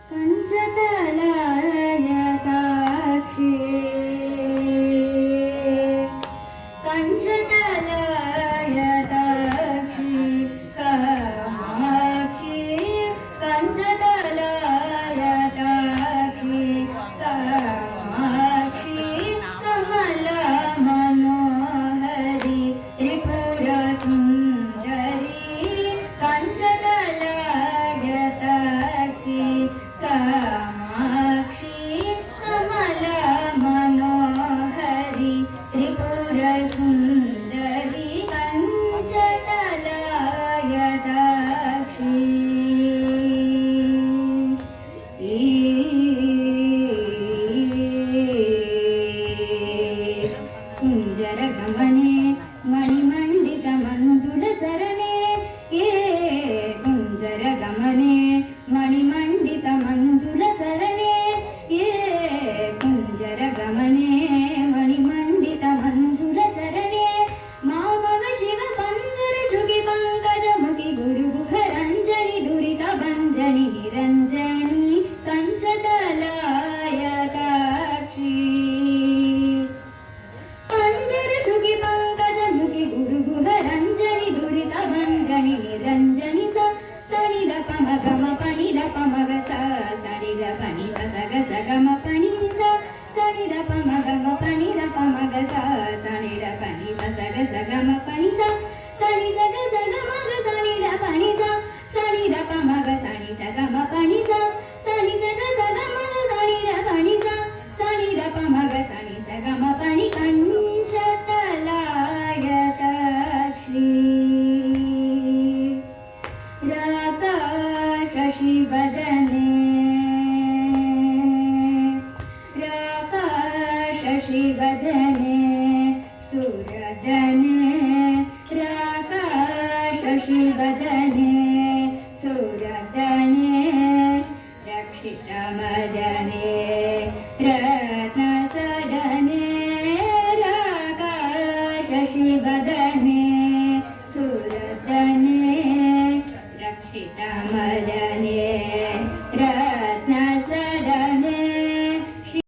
कञ्चतलयताक्षी कञ्चतलयताक्षी कामाक्षी कञ्चतलयताक्षी कामाक्षी कमलमनोहरि त्रिपुरसुन्दरी कञ्चतलयताक्षी कामाक्षी कमलमनोहरि त्रिपुरसुन्दरी कञ्चतलयताक्षी कुञ्जरगमने मणिमण्डितमञ्जुलचरणे ये कुञ्जरगमने मणिमण्डितमञ्जुलचरणे ये कुञ्जरगमने मणिमण्डितमञ्जुलचरणे मामव शिव पञ्जरशुगि पङ्कजमुखि गुरुगुहरञ्जनि दुरितभञ्जनि निरञ्जनि कञ्चतलयताक्षी पञ्जरशुगि पङ्कजमुखि गुरुगुहरञ्जनि दुरितभञ्जनि निरञ्जनि सनिदपमगमपनिदपमग सनिदपनिद सगसगमपनिद सनिदपमगमपनिदपमग सनिदपनिद सगसगमपनिद सनिदगसगमग सनिदपनिद सनिदपमग सनिदगमपनिद सनिदगसगमग सनिदपनिद सनिदपमग सनिदगमपनि कञ्चतलयताक्षी राकाशशिवदने राकाशशिवदने सुरदने राकाशशिवदने सुरदने रक्षितमदने रत्न